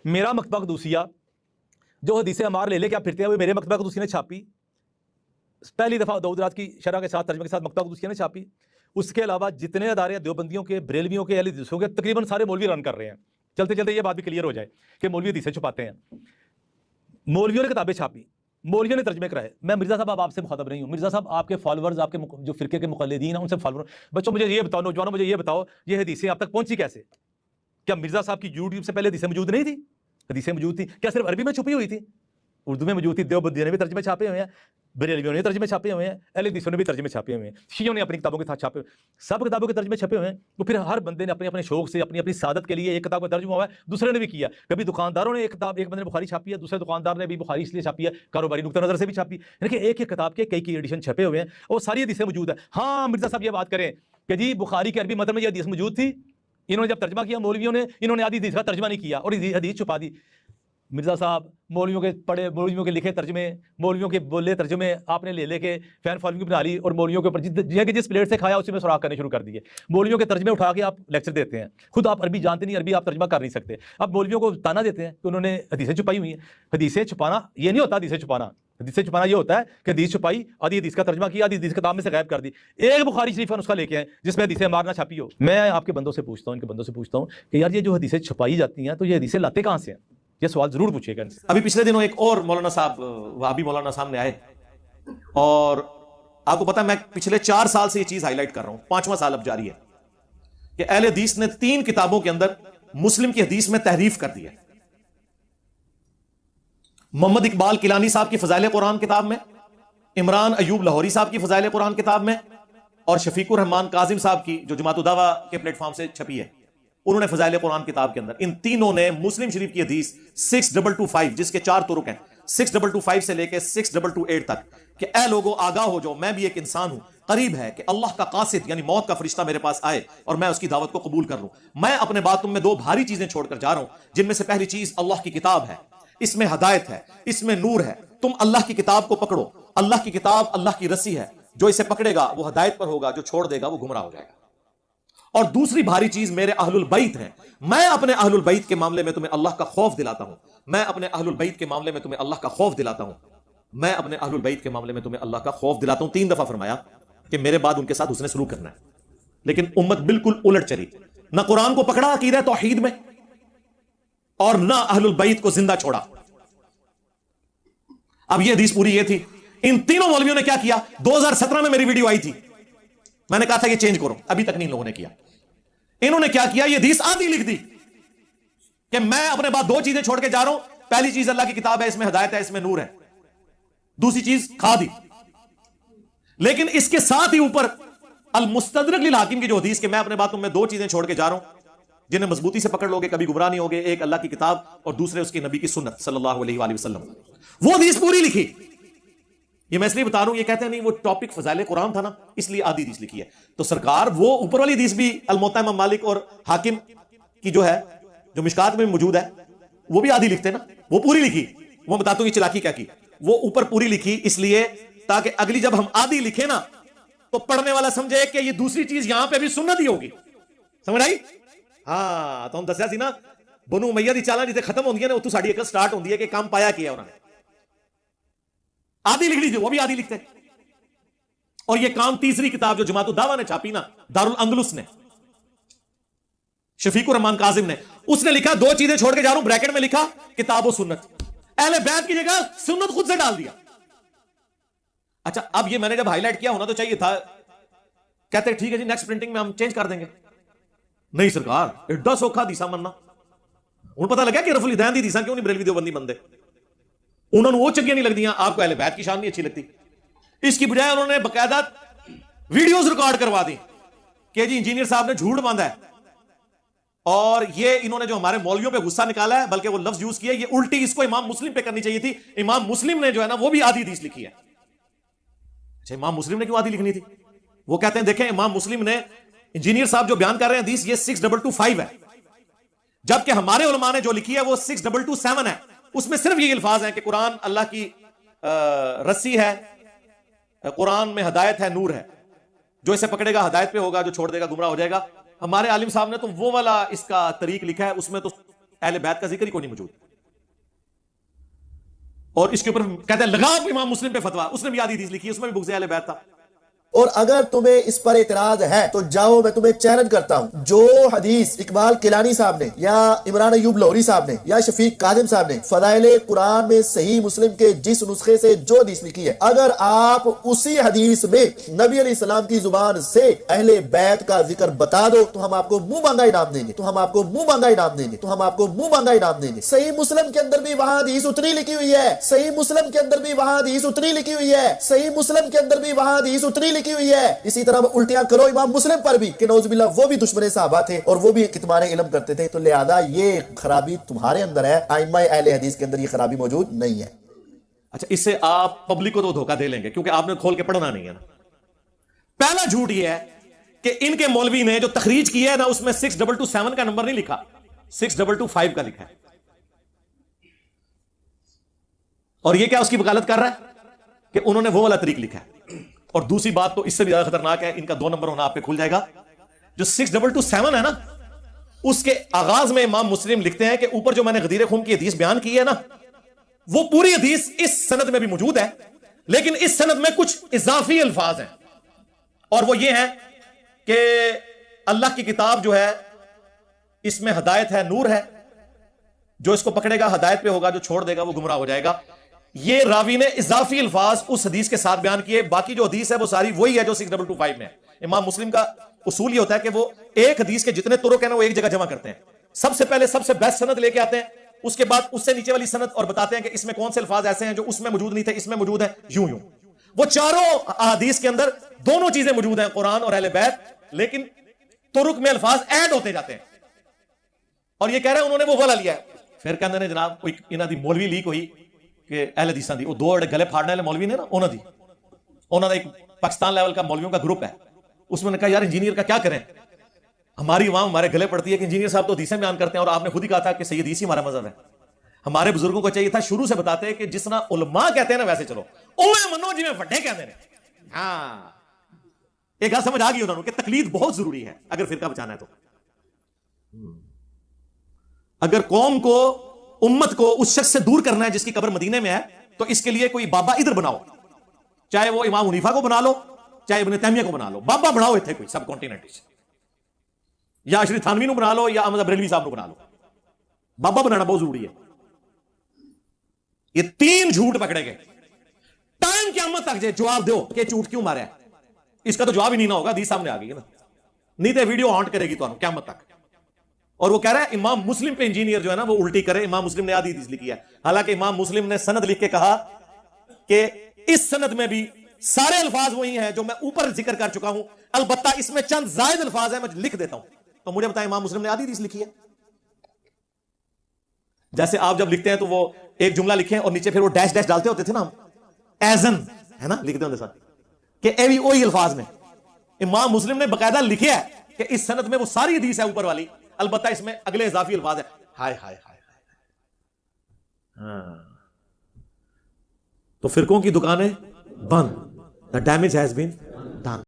میرا مکتبہ قدوسیہ جو حدیث عمار لے کے آپ پھرتے ہیں وہ میرے مکتبہ قدوسیہ نے چھاپی، پہلی دفعہ داؤد راج کی شرح کے ساتھ ترجمے کے ساتھ مکتبہ قدوسیہ نے چھاپی۔ اس کے علاوہ جتنے ادارے دیوبندیوں کے، بریلویوں کے، اہل حدیثوں کے تقریباً سارے مولوی رن کر رہے ہیں۔ چلتے چلتے یہ بات بھی کلیئر ہو جائے کہ مولوی حدیثیں چھپاتے ہیں۔ مولویوں نے کتابیں چھاپی، مولویوں نے ترجمے کرائے۔ میں مرزا صاحب اب آپ سے مخاطب نہیں ہوں، مرزا صاحب آپ کے فالوورز، آپ کے جو فرقے کے مقلدین ہیں ان سے فالوور، بچوں مجھے یہ بتاؤ، نوجوانوں مجھے یہ بتاؤ یہ حدیثیں آپ تک پہنچی کیسے؟ کیا مرزا صاحب کی یوٹیوب سے پہلے حدیثیں موجود نہیں تھی؟ حدیثیں موجود تھی، کیا صرف عربی میں چھپی ہوئی تھی؟ اردو میں موجود تھی، دیوبندیوں نے بھی ترجمے چھاپے ہوئے ہیں، بریلویوں نے ترجمے چھاپے ہوئے ہیں، اہل حدیثوں نے بھی ترجمے چھاپے ہوئے ہیں، شیعوں نے اپنی کتابوں کے ساتھ چھاپے ہوئے، سب کتابوں کے ترجمے چھپے ہوئے ہیں۔ تو پھر ہر بندے نے اپنے اپنے شوق سے اپنی سعادت کے لیے ایک کتاب کا ترجمہ ہوا ہے، دوسرے نے بھی کیا۔ کبھی دکانداروں نے ایک کتاب، ایک بندے نے بخاری چھاپی ہے، دوسرے دکاندار نے بھی بخاری اس لیے چھاپی ہے کاروباری نقطہ نظر سے بھی چھاپی، یعنی کہ ایک کتاب کے کئی ایڈیشن چھپے ہوئے ہیں اور ساری حدیثیں موجود ہیں۔ ہاں مرزا صاحب یہ بات کریں کہ جی بخاری کے عربی متن میں یہ حدیث موجود تھی، انہوں نے جب ترجمہ کیا مولویوں نے، انہوں نے آدھی حدیث کا ترجمہ نہیں کیا اور حدیث چھپا دی۔ مرزا صاحب مولویوں کے پڑھے، مولویوں کے لکھے ترجمے، مولویوں کے بولے ترجمے آپ نے لے کے فین فالوئنگ بنا لی اور مولویوں کے اوپر جس پلیٹ سے کھایا اسی میں سوراخ کرنے شروع کر دیے۔ مولویوں کے ترجمے اٹھا کے آپ لیکچر دیتے ہیں، خود آپ عربی جانتے نہیں، عربی آپ ترجمہ کر نہیں سکتے، اب مولویوں کو تانا دیتے ہیں کہ انہوں نے حدیثیں چھپائی ہوئی ہیں۔ حدیثیں چھپانا یہ نہیں ہوتا، حدیثیں چھپانا یہ ہوتا ہے کہ حدیث چھپائی، آدھی حدیث کا ترجمہ کیا، آدھی حدیث کتاب میں سے غائب کر دی، ایک بخاری شریف کا نسخہ لے کے آئے جس میں حدیثیں مارنا چھاپی ہو۔ میں آپ کے بندوں سے پوچھتا ہوں، ان کے بندوں سے پوچھتا ہوں کہ یار یہ جو حدیثیں چھپائی جاتی ہیں تو یہ حدیثیں لاتے کہاں سے ہیں؟ یہ سوال ضرور پوچھیے گا ان سے۔ ابھی پچھلے دنوں ایک اور مولانا صاحب، وہابی مولانا سامنے آئے، اور آپ کو پتا ہے میں پچھلے 4 سال سے یہ چیز ہائی لائٹ کر رہا ہوں، 5واں سال اب جاری ہے کہ اہل حدیث نے 3 کتابوں کے اندر مسلم کی حدیث میں تحریف کر دی ہے۔ محمد اقبال کیلانی صاحب کی فضائل قرآن کتاب میں، عمران ایوب لاہوری صاحب کی فضائل قرآن کتاب میں، اور شفیق الرحمان کاظم صاحب کی جو جماعت الدعوہ کے پلیٹ فارم سے چھپی ہے، انہوں نے فضائل قرآن کتاب کے اندر ان تینوں نے مسلم شریف کی حدیث 6225 جس کے 4 طرق ہیں، 6225 سے لے کے 6228 تک، کہ اے لوگوں آگاہ ہو جاؤ، میں بھی ایک انسان ہوں، قریب ہے کہ اللہ کا قاصد یعنی موت کا فرشتہ میرے پاس آئے اور میں اس کی دعوت کو قبول کر لوں۔ میں اپنے بعد تم میں 2 بھاری چیزیں چھوڑ کر جا رہا ہوں، جن میں سے پہلی چیز اللہ کی کتاب ہے، اس میں ہدایت ہے، اس میں نور ہے، تم اللہ کی کتاب کو پکڑو، اللہ کی کتاب اللہ کی رسی ہے، جو اسے پکڑے گا وہ ہدایت پر ہوگا، جو چھوڑ دے گا وہ گمراہ ہو جائے گا۔ اور دوسری بھاری چیز میرے اہل البیت ہیں، میں اپنے اہل البیت کے معاملے میں تمہیں اللہ کا خوف دلاتا ہوں، میں اپنے اہل البیت کے معاملے میں تمہیں اللہ کا خوف دلاتا ہوں، میں اپنے اہل البیت کے معاملے میں تمہیں اللہ کا خوف دلاتا ہوں۔ 3 دفعہ فرمایا کہ میرے بعد ان کے ساتھ حسن سلوک کرنا ہے، لیکن امت بالکل الٹ چلی، نہ قرآن کو پکڑا عقیدہ توحید میں اور نہ اہل البیت کو زندہ چھوڑا۔ اب یہ حدیث پوری یہ تھی، ان تینوں مولویوں نے کیا کیا؟ 2017 میں میری ویڈیو آئی تھی، میں نے کہا تھا یہ چینج کرو، ابھی تک نہیں لوگوں نے کیا۔ انہوں نے کیا کیا؟ یہ حدیث آدھی لکھ دی کہ میں اپنے بعد 2 چیزیں چھوڑ کے جا رہا ہوں، پہلی چیز اللہ کی کتاب ہے، اس میں ہدایت ہے، اس میں نور ہے، دوسری چیز کھا دی۔ لیکن اس کے ساتھ ہی اوپر المستدرک للحاکم کی جو حدیث کہ میں اپنے بعد تم میں 2 چیزیں چھوڑ کے جا رہا ہوں جنہیں مضبوطی سے پکڑ لوگے کبھی گمراہ نہیں ہوگے، ایک اللہ کی کتاب اور دوسرے اس کی نبی کی سنت صلی اللہ علیہ وآلہ وسلم، وہ حدیث پوری لکھی۔ یہ میں اس لیے بتا رہا ہوں، یہ کہتے ہیں نہیں وہ ٹاپک فضائل قرآن تھا نا اس لیے آدھی حدیث لکھی ہے، تو سرکار وہ اوپر والی حدیث بھی الموطا امام مالک اور حاکم کی جو ہے جو مشکات میں موجود ہے وہ بھی آدھی لکھتے نا، وہ پوری لکھی۔ وہ بتاتا ہوں یہ چلاکی کیا کی، وہ اوپر پوری لکھی اس لیے تاکہ اگلی جب ہم آدھی لکھے نا تو پڑھنے والا سمجھے کہ یہ دوسری چیز یہاں پہ بھی سنت ہی ہوگی، سمجھ آئی؟ ہاں تو ہم دسیا سی نا بنو امیہ دی چالاں جتے ختم ہوندی ہے نا اتوں ساڈی عقل سٹارٹ ہوندی ہے کہ کام پایا کیا انہوں نے، آدھی لکھ لیجیے، وہ بھی آدھی لکھتے۔ اور یہ کام تیسری کتاب جو جماعت الدعوہ نے چھاپی نا، دارالاندلس نے، شفیق الرحمان کاظم نے، اس نے لکھا 2 چیزیں چھوڑ کے جا رہا ہوں، بریکٹ میں لکھا کتاب و سنت، اہل بیت کی جگہ سنت خود سے ڈال دیا۔ اچھا اب یہ میں نے جب ہائی لائٹ کیا ہونا تو چاہیے تھا، کہتے ٹھیک ہے جی نیکسٹ پرنٹنگ میں ہم چینج کر دیں گے۔ نہیں سرکار ایڈا سوکھا دیسا مننا، انہوں پتہ لگا کہ رفع الیدین دی دیسا کیوں نہیں بریلوی دیوبندی بندے، انہوں نے وہ چنگیاں نہیں لگدیاں، آپ کو اہل بیت کی شان نہیں اچھی لگتی، اس کی بجائے انہوں نے باقاعدہ ویڈیوز ریکارڈ کروا دی کہ جی انجینئر صاحب نے جھوٹ باندھا ہے، اور یہ انہوں نے جو ہمارے مولویوں پہ غصہ نکالا ہے، بلکہ وہ لفظ یوز کیا یہ الٹی اس کو امام مسلم پہ کرنی چاہیے تھی، امام مسلم نے جو ہے نا وہ بھی آدھی حدیث لکھی ہے۔ اچھا امام مسلم نے کیوں آدھی لکھنی تھی؟ وہ کہتے ہیں دیکھیں امام مسلم نے، انجینئر صاحب جو بیان کر رہے ہیں حدیث یہ 6225 ہے، جبکہ ہمارے علماء نے جو لکھی ہے وہ 6227 ہے، اس میں صرف یہ الفاظ ہیں کہ قرآن اللہ کی رسی ہے، قرآن میں ہدایت ہے، نور ہے، جو اسے پکڑے گا ہدایت پہ ہوگا، جو چھوڑ دے گا گمراہ ہو جائے گا۔ ہمارے عالم صاحب نے تو وہ والا اس کا طریق لکھا ہے، اس میں تو اہل بیت کا ذکر ہی کوئی نہیں موجود. اور اس کے اوپر کہتا ہے لگا امام مسلم پہ فتوا, اس نے بھی آدھی حدیث لکھی, اس میں بھی بغض اہل بیت تھا. اور اگر تمہیں اس پر اعتراض ہے تو جاؤ, میں تمہیں چیلنج کرتا ہوں, جو حدیث اقبال کیلانی صاحب نے یا عمران ایوب لاہوری صاحب نے یا شفیق کاظم صاحب نے فضائل قرآن میں صحیح مسلم کے جس نسخے سے جو حدیث لکھی ہے, اگر آپ اسی حدیث میں نبی علیہ السلام کی زبان سے اہل بیت کا ذکر بتا دو تو ہم آپ کو منہ مانگا انعام دیں گے, تو ہم آپ کو منہ مانگا انعام دیں گے, تو ہم آپ کو منہ مانگا انعام دیں گے. صحیح مسلم کے اندر بھی وہاں حدیث اتنی لکھی ہوئی ہے, صحیح مسلم کے اندر بھی وہاں حدیث اتنی لکھی ہوئی ہے, صحیح مسلم کے اندر بھی وہاں حدیث اتنی لکھی ہوئی ہے. اسی طرح الٹیاں کرو امام مسلم پر بھی کہ نعوذ باللہ وہ بھی دشمن صحابہ تھے اور وہ بھی کتمان علم کرتے تھے. تو لہذا یہ خرابی تمہارے اندر ہے, ائمہ اہل حدیث کے اندر یہ خرابی موجود نہیں ہے. اچھا, اس سے آپ پبلک کو تو دھوکہ دے لیں گے کیونکہ آپ نے کھول کے پڑھنا نہیں ہے نا. پہلا جھوٹ یہ ہے کہ ان کے مولوی نے جو تخریج کی ہے نا, اس میں 6227 کا نمبر نہیں لکھا, 6225 کا لکھا ہے. اور یہ کیا اس کی وکالت کر رہا ہے کہ انہوں نے وہ والا طریق لکھا ہے. اور دوسری بات تو اس سے بھی زیادہ خطرناک ہے, ان کا 2 نمبر ہونا آپ پہ کھل جائے گا. جو 6227 ہے نا, اس کے آغاز میں امام مسلم لکھتے ہیں کہ اوپر جو میں نے غدیر خم کی حدیث بیان کی ہے نا, وہ پوری حدیث اس سند میں بھی موجود ہے, لیکن اس سند میں کچھ اضافی الفاظ ہیں. اور وہ یہ ہیں کہ اللہ کی کتاب جو ہے اس میں ہدایت ہے, نور ہے, جو اس کو پکڑے گا ہدایت پہ ہوگا, جو چھوڑ دے گا وہ گمراہ ہو جائے گا. یہ راوی نے اضافی الفاظ اس حدیث کے ساتھ بیان کیے. باقی جو حدیث ہے وہ ساری وہی ہے جو 6225 میں ہے. امام مسلم کا اصول یہ ہوتا ہے کہ وہ ایک حدیث کے جتنے طرق ہیں وہ ایک جگہ جمع کرتے ہیں. سب سے پہلے سب سے بیسٹ سند لے کے آتے ہیں, اس کے بعد اس سے نیچے والی سند اور بتاتے ہیں کہ اس میں کون سے الفاظ ایسے ہیں جو اس میں موجود نہیں تھے, اس میں موجود ہیں, یوں یوں. وہ چاروں حدیث کے اندر دونوں چیزیں موجود ہیں, قرآن اور اہل بیت, لیکن طرق میں الفاظ ایڈ ہوتے جاتے ہیں. اور یہ کہہ رہے ہیں انہوں نے وہ والا لیا ہے. پھر کہتے ہیں جناب کوئی انہاں دی مولوی لیک ہوئی کہ اہل حدیثاں دی, وہ 2 گلے پھاڑنے والے مولوی نے نا, انہوں نے ایک پاکستان لیول کا مولویوں کا گروپ ہے, اس میں نے کہا یار انجینئر کا کیا کریں, ہماری عوام ہمارے گلے پڑتی ہے کہ انجینئر صاحب تو حدیثیں بیان کرتے ہیں, اور آپ نے خود ہی کہا تھا کہ صحیح حدیث ہی ہمارا مذہب ہے. ہمارے بزرگوں کو چاہیے تھا شروع سے بتاتے کہ جس طرح علماء کہتے ہیں نا ویسے چلو, اوے منو جی میں وڈے کہتے ہیں. ہاں, ایک گل سمجھ آ گئی انہوں نے کہ تقلید بہت ضروری ہے اگر فرقہ بچانا ہے. تو اگر قوم کو, امت کو اس شخص سے دور کرنا ہے جس کی قبر مدینے میں ہے, تو اس کے لیے کوئی بابا ادھر بناؤ, چاہے وہ امام حنیفہ کو بنا لو, چاہے ابن تیمیہ کو بنا لو, بابا بناؤ اتنے کوئی سب کانٹیننٹ, یا اشری تھانوی نو بنا لو, یا احمد بریلوی صاحب نو بنا لو. بابا بنانا بہت ضروری ہے. یہ 3 جھوٹ پکڑے گئے. ٹائم قیامت تک جواب دو کہ جھوٹ کیوں مارا ہے, اس کا تو جواب ہی نہیں نہ ہوگا, حدیث سامنے آ گئی ہے نا, نہیں تو ویڈیو ہانٹ کرے گی تو قیامت تک. اور وہ کہہ رہا ہے امام مسلم پہ انجینئر جو ہے نا وہ الٹی کرے, امام مسلم نے آدھی حدیث لکھی ہے. حالانکہ امام مسلم نے سند لکھ کے کہا کہ اس سند میں بھی سارے الفاظ وہی ہیں جو میں اوپر ذکر کر چکا ہوں, البتہ اس میں چند زائد الفاظ ہیں, میں لکھ دیتا ہوں. تو مجھے بتائیں امام مسلم نے آدھی حدیث لکھی ہے؟ جیسے آپ جب لکھتے ہیں تو وہ ایک جملہ لکھیں اور نیچے پھر وہ ڈیش ڈیش ڈالتے ہوتے تھے نا, ایزن ہے نا, لکھتے ہوتے ساتھ کہ اے بھی وہی الفاظ میں. امام مسلم نے باقاعدہ لکھے ہے کہ اس سند میں وہ ساری حدیث ہے اوپر والی, البتہ اس میں اگلے اضافی الفاظ ہیں. ہائے ہائے ہائے, ہاں, تو فرقوں کی دکانیں بند. The damage has been done.